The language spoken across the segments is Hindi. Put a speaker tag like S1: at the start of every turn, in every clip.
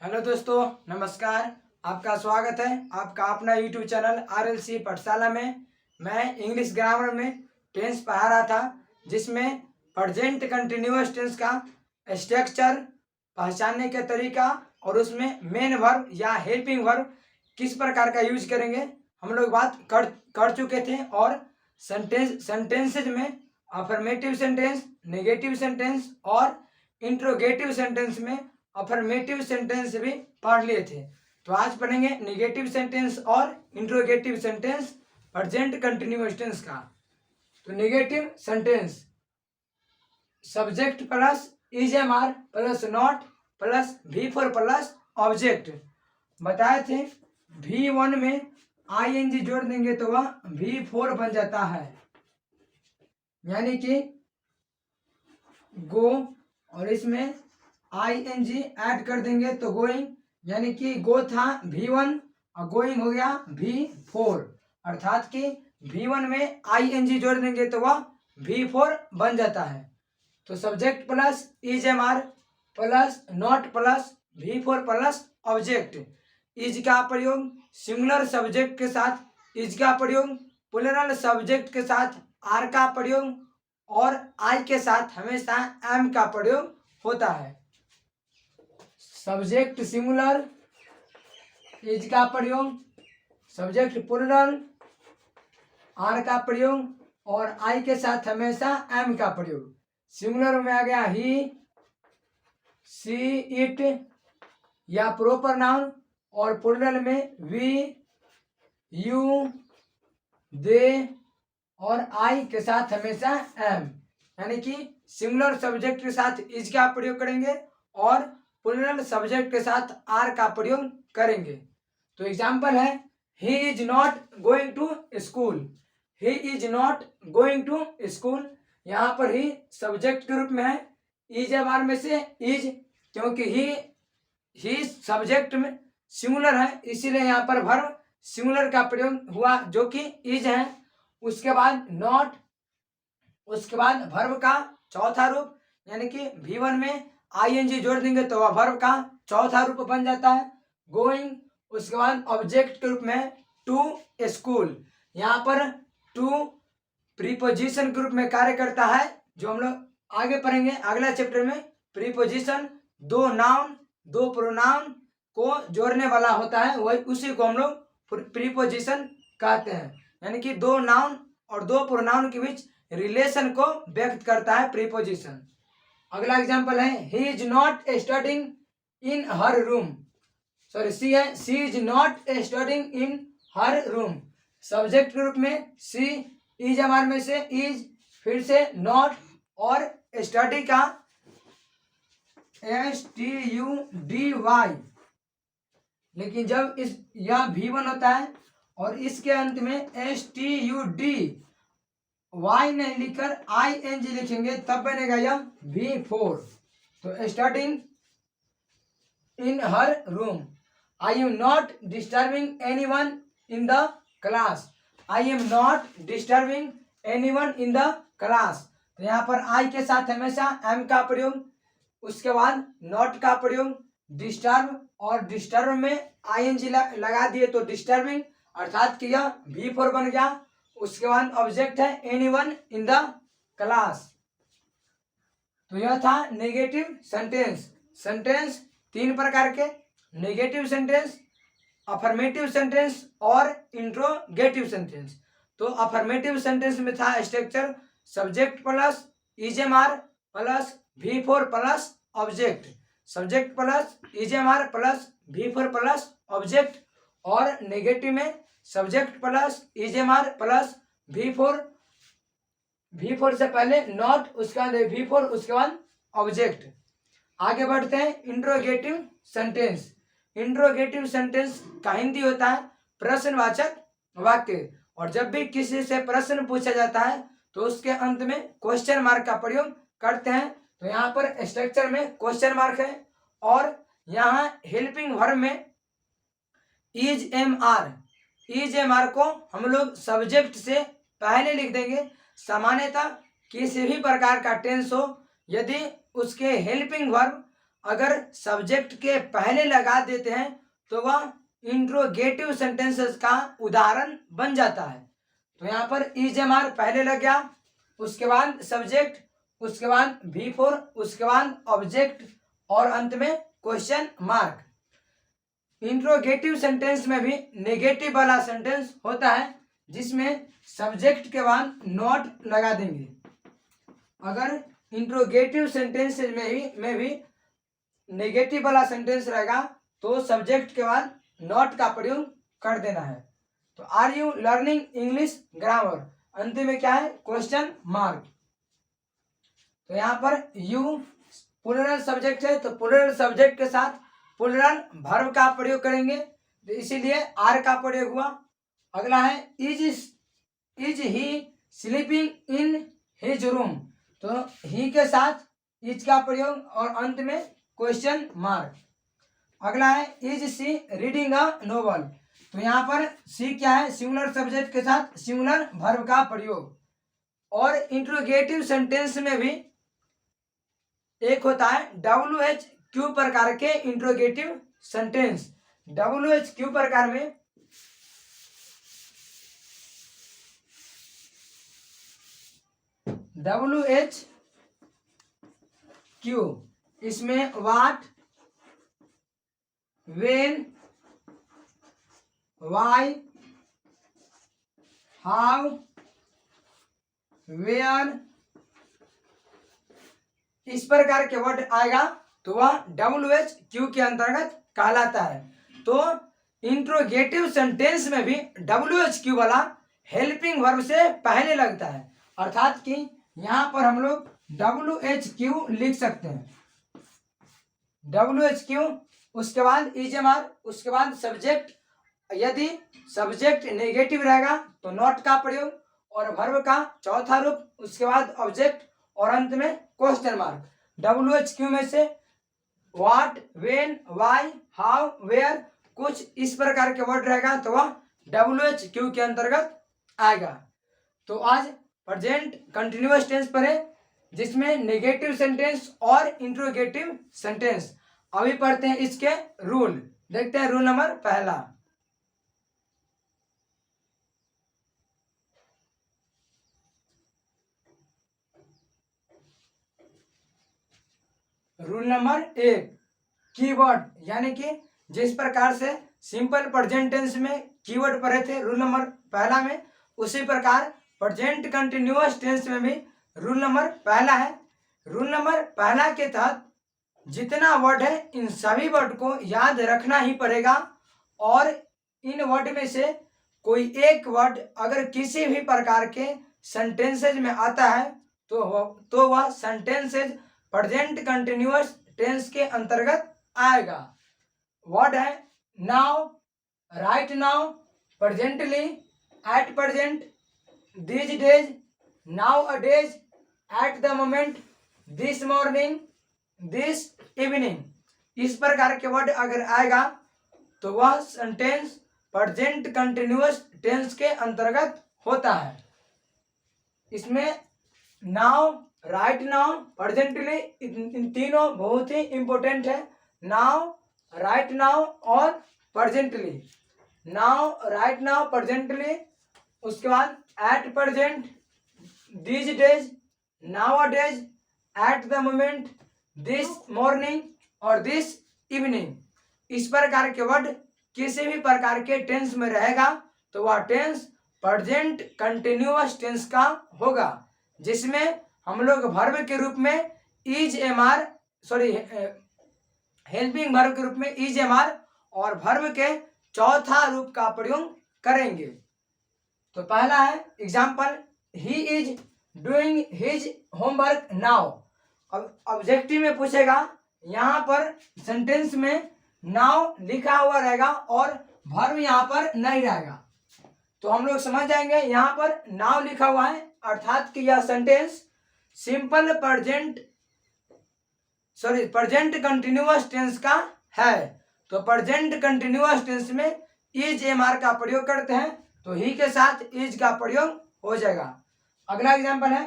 S1: हेलो दोस्तों, नमस्कार। आपका स्वागत है आपका अपना यूट्यूब चैनल RLC पाठशाला में। मैं इंग्लिश ग्रामर में टेंस पढ़ा रहा था, जिसमें प्रेजेंट कंटिन्यूअस टेंस का स्ट्रक्चर पहचानने का तरीका और उसमें मेन वर्ब या हेल्पिंग वर्ब किस प्रकार का यूज करेंगे हम लोग बात कर चुके थे। और सेंटेंसेज में अफर्मेटिव सेंटेंस, नेगेटिव सेंटेंस और इंट्रोगेटिव सेंटेंस में अफर्मेटिव सेंटेंस भी पढ़ लिए थे। तो आज पढ़ेंगे नेगेटिव सेंटेंस और interrogative sentence present continuous tense का। तो negative sentence subject plus is am are plus not plus V4 plus object बताए थे। V1 में ING जोड़ देंगे तो वह V4 बन जाता है, यानी कि गो, और इसमें ING ऐड कर देंगे तो गोइंग, यानी कि गो था V1 और गोइंग हो गया V4, अर्थात कि V1 में ING जोड़ देंगे तो वह V4 बन जाता है। तो subject plus is am are plus not plus V4 plus object. Is का प्रयोग सिंगुलर सब्जेक्ट के साथ इज का प्रयोग, प्लूरल सब्जेक्ट के साथ आर का प्रयोग और आई के साथ हमेशा एम का प्रयोग होता है। सब्जेक्ट सिंगुलर, इज का प्रयोग, सब्जेक्ट प्लूरल, आर का प्रयोग और आई के साथ हमेशा एम का प्रयोग। सिंगुलर में आ गया ही, सी, इट या प्रॉपर नाउन, और प्लूरल में वी, यू, दे और आई के साथ हमेशा एम, यानी कि सिंगुलर सब्जेक्ट के साथ इज का प्रयोग करेंगे और प्लूरल सब्जेक्ट के साथ आर का प्रयोग करेंगे। तो एग्जांपल है he is not going to school. He is not going to school, यहाँ पर ही सब्जेक्ट के रूप में है, इज बार में से इज, क्योंकि ही सब्जेक्ट में सिंगुलर है, इसीलिए यहाँ पर वर्ब सिंगुलर का प्रयोग हुआ जो कि इज है। उसके बाद नॉट, उसके बाद वर्ब का चौथा रूप, यानी कि V1 में ING जोड़ देंगे तो वह वर्ब का चौथा रूप बन जाता है गोइंग। उसके बाद ऑब्जेक्ट के रूप में टू स्कूल, यहाँ पर टू प्रीपोजिशन के रूप में कार्य करता है, जो हम लोग आगे पढ़ेंगे अगला चैप्टर में। प्रीपोजिशन दो नाउन दो प्रोनाउन को जोड़ने वाला होता है, वही उसी को हम लोग प्रीपोजिशन कहते हैं, यानी कि दो नाउन और दो प्रोनाउन के बीच रिलेशन को व्यक्त करता है प्रीपोजिशन। अगला एग्जांपल है he is not studying in her room, sorry she है, she is not studying in her room. Subject के रूप में सी, इज हमारे में से इज, फिर से नॉट और स्टडी का STUDY, लेकिन जब इस यह V1 होता है और इसके अंत में STUDY नहीं लिखकर ING लिखेंगे तब बनेगा यह V4। तो starting in her room, I am not disturbing anyone in the class, I am not disturbing anyone in the class. तो यहाँ पर आई के साथ हमेशा एम का प्रयोग, उसके बाद नॉट का प्रयोग, डिस्टर्ब, और डिस्टर्ब में ING लगा दिए तो डिस्टर्बिंग, अर्थात कि यह V4 बन गया। उसके बाद ऑब्जेक्ट है एनीवन इन द क्लास। तो यह था नेगेटिव सेंटेंस। सेंटेंस तीन प्रकार के, नेगेटिव सेंटेंस, अफर्मेटिव सेंटेंस और इंट्रोगेटिव सेंटेंस। तो अफर्मेटिव सेंटेंस में था structure subject plus is am are plus V4 plus object, subject plus is am are plus V4 plus object. और नेगेटिव में subject plus is am are plus V4 से पहले नॉट, उसके बाद V4, उसके बाद ऑब्जेक्ट। आगे बढ़ते हैं इंट्रोगेटिव सेंटेंस। इंट्रोगेटिव सेंटेंस का हिंदी होता है प्रश्नवाचक वाक्य, और जब भी किसी से प्रश्न पूछा जाता है तो उसके अंत में क्वेश्चन मार्क का प्रयोग करते हैं। तो यहाँ पर स्ट्रक्चर में क्वेश्चन मार्क है, और यहाँ हेल्पिंग वर्ब में इज एम आर को हम लोग सब्जेक्ट से पहले लिख देंगे। सामान्यतः किसी भी प्रकार का टेंस हो, यदि उसके हेल्पिंग वर्ब अगर सब्जेक्ट के पहले लगा देते हैं तो वह इंट्रोगेटिव सेंटेंसेस का उदाहरण बन जाता है। तो यहाँ पर इज-एम-आर पहले लग गया, उसके बाद सब्जेक्ट, उसके बाद V4, उसके बाद ऑब्जेक्ट और अंत में क्वेश्चन मार्क। इंट्रोगेटिव सेंटेंस में भी नेगेटिव वाला सेंटेंस होता है जिसमें सब्जेक्ट के बाद नॉट लगा देंगे। अगर इंट्रोगेटिव सेंटेंस में भी नेगेटिव वाला सेंटेंस रहेगा तो सब्जेक्ट के बाद नॉट का प्रयोग कर देना है। तो are you learning English grammar, अंतिम में क्या है, क्वेश्चन मार्क। तो यहाँ पर यू प्लूरल सब्जेक्ट है तो प्लूरल सब्जेक्ट के साथ प्लूरल वर्ब का प्रयोग करेंगे, तो इसीलिए आर का प्रयोग हुआ। अगला है is he sleeping in his room, तो ही के साथ इज का प्रयोग और अंत में क्वेश्चन मार्क। अगला है is she reading a novel, तो यहाँ पर सी क्या है, सिंगुलर सब्जेक्ट के साथ सिंगुलर वर्ब का प्रयोग। और इंट्रोगेटिव सेंटेंस में भी एक होता है WH-Q प्रकार के इंट्रोगेटिव सेंटेंस। WH-Q प्रकार में WH-Q इसमें what, when, why, how, where, इस प्रकार के वर्ड आएगा तो वह WH-Q के अंतर्गत कहलाता है। तो इंट्रोगेटिव सेंटेंस में भी WH-Q वाला हेल्पिंग वर्ब से पहले लगता है, अर्थात कि यहाँ पर हम लोग WH-Q लिख सकते हैं। WH-Q, उसके बाद इज-एम-आर, उसके बाद सब्जेक्ट, यदि सब्जेक्ट नेगेटिव रहेगा तो नॉट का प्रयोग, और वर्ब का चौथा रूप, उसके बाद ऑब्जेक्ट और अंत में क्वेश्चन मार्क। WH-Q में से what, when, why, how, where, कुछ इस प्रकार के वर्ड रहेगा तो वह WH-Q के अंतर्गत आएगा। तो आज प्रेजेंट कंटिन्यूअस टेंस पर है जिसमें नेगेटिव सेंटेंस और इंट्रोगेटिव सेंटेंस। अभी पढ़ते हैं इसके रूल। देखते हैं रूल नंबर पहला। रूल नंबर 1, कीवर्ड, यानी कि जिस प्रकार से सिंपल प्रेजेंट टेंस में कीवर्ड पढ़े थे रूल नंबर पहला में, उसी प्रकार प्रेजेंट कंटिन्यूअस टेंस में भी रूल नंबर पहला है। रूल नंबर पहला के तहत जितना वर्ड है इन सभी वर्ड को याद रखना ही पड़ेगा, और इन वर्ड में से कोई एक वर्ड अगर किसी भी प्रकार के सेंटेंसेज में आता है तो वह सेंटेंसेज प्रेजेंट कंटिन्यूअस टेंस के अंतर्गत आएगा। वर्ड है now, right now, presently, at present, these days, now a days, at the moment, this morning, this evening. इस प्रकार के वर्ड अगर आएगा तो वह सेंटेंस प्रेजेंट कंटिन्यूअस टेंस के अंतर्गत होता है। इसमें नाउ, राइट नाउ, प्रेजेंटली, इन तीनों बहुत ही इंपॉर्टेंट है। नाउ, राइट नाउ और presently. Now, right now, presently, उसके बाद at present, these days, now a days, at the moment, this morning और दिस इवनिंग। इस प्रकार के वर्ड किसी भी प्रकार के टेंस में रहेगा तो वह टेंस प्रेजेंट कंटिन्यूअस टेंस का होगा, जिसमें हम लोग वर्ब के रूप में इज-एम-आर, हेल्पिंग वर्ब के रूप में इज-एम-आर और वर्ब के चौथा रूप का प्रयोग करेंगे। तो पहला है example, he is doing his homework now. अब ऑब्जेक्टिव में पूछेगा, यहाँ पर सेंटेंस में नाउ लिखा हुआ रहेगा और वर्ब यहाँ पर नहीं रहेगा, तो हम लोग समझ जाएंगे यहाँ पर नाउ लिखा हुआ है अर्थात कि यह sentence simple present continuous tense का है। तो प्रेजेंट कंटिन्यूअस टेंस में इज-एम-आर का प्रयोग करते हैं तो ही के साथ इज का प्रयोग हो जाएगा। अगला एग्जांपल है,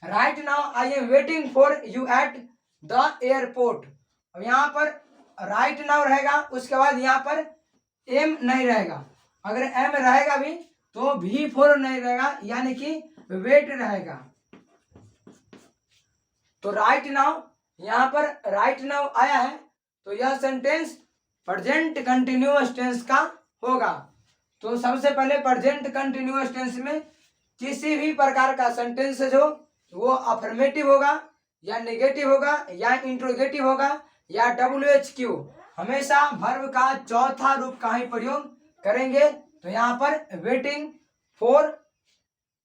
S1: right now I am waiting for you at the airport. अब यहाँ पर राइट नाउ रहेगा, उसके बाद यहाँ पर एम नहीं रहेगा। अगर एम रहेगा भी तो V4 नहीं रहेगा, यानी कि वेट रहेगा। तो राइट नाउ, यहाँ पर राइट नाउ आया है तो यह सेंटेंस प्रेजेंट कंटिन्यूअस टेंस का होगा। तो सबसे पहले प्रेजेंट कंटिन्यूअस टेंस में किसी भी प्रकार का सेंटेंस जो वो अफर्मेटिव होगा या नेगेटिव होगा या इंट्रोगेटिव होगा या WHQ, हमेशा वर्ब का चौथा रूप का ही प्रयोग करेंगे। तो यहाँ पर waiting for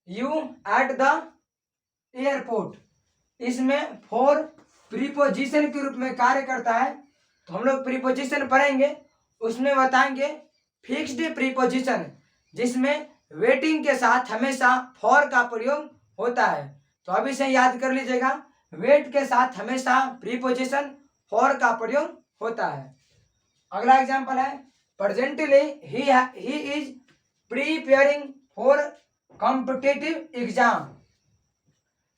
S1: you at the airport, इसमें फॉर प्रीपोजिशन के रूप में कार्य करता है। तो हम लोग प्रीपोजिशन पढ़ेंगे, उसमें बताएंगे फिक्स्ड प्रीपोजिशन जिसमें वेटिंग के साथ हमेशा फॉर का प्रयोग होता है। तो अभी से याद कर लीजिएगा, वेट के साथ हमेशा प्रीपोजिशन फॉर का प्रयोग होता है। अगला एग्जांपल है presently he is preparing for competitive exam.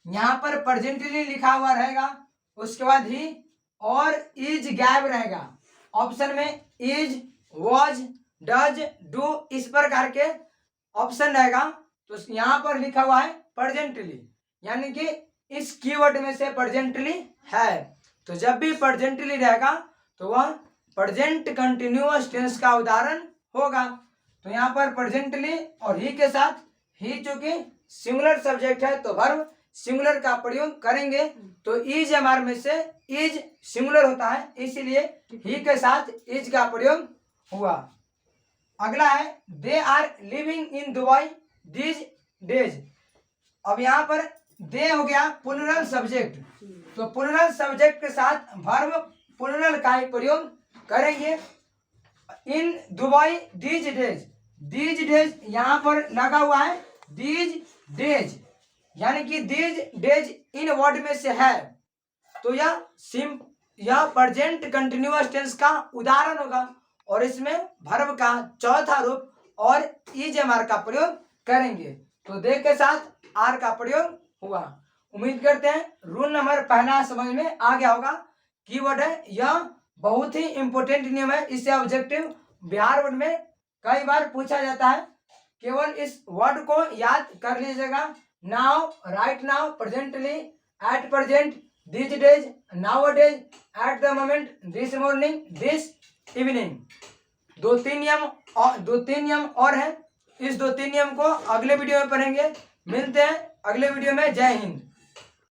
S1: यहाँ पर प्रेजेंटली लिखा हुआ रहेगा, उसके बाद ही और इज गैप रहेगा। ऑप्शन में इज, वॉज, डज, डू इस प्रकार के ऑप्शन रहेगा। तो यहाँ पर लिखा हुआ है प्रेजेंटली, यानी कि इस कीवर्ड में से प्रेजेंटली है। तो जब भी प्रेजेंटली रहेगा तो वह प्रेजेंट कंटिन्यूअस टेंस का उदाहरण होगा। तो यहाँ पर प्रेजेंटली और ही के साथ, ही चूंकि सिंगुलर सब्जेक्ट है तो वर्ब सिंगुलर का प्रयोग करेंगे। तो इज एमआर में से इज सिंगुलर होता है, इसीलिए ही के साथ इज का प्रयोग हुआ। अगला है they are living in Dubai these days. अब यहाँ पर दे हो गया प्लूरल सब्जेक्ट, तो प्लूरल सब्जेक्ट के साथ वर्ब प्लूरल का ही प्रयोग करेंगे। In Dubai these days, these days यहाँ पर लगा हुआ है दीज डेज, यानी कि दीज डेज इन वर्ड में से है। तो यह प्रेजेंट कंटिन्यूअस टेंस का उदाहरण होगा और इसमें वर्ब का चौथा रूप और इज एमआर का प्रयोग करेंगे। तो दे के साथ आर का प्रयोग हुआ। उम्मीद करते हैं रूल नंबर पहला समझ में आ गया होगा। कीवर्ड है, यह बहुत ही इंपॉर्टेंट नियम है, इससे ऑब्जेक्टिव बिहार वर्ड में कई बार पूछा जाता है। केवल इस वर्ड को याद कर लीजिएगा। Now, right now, presently, at present, these days, nowadays, at the moment, this morning, this evening। दो तीन नियम और हैं। इस 2-3 नियम को अगले वीडियो में पढ़ेंगे। मिलते हैं अगले वीडियो में। जय हिंद।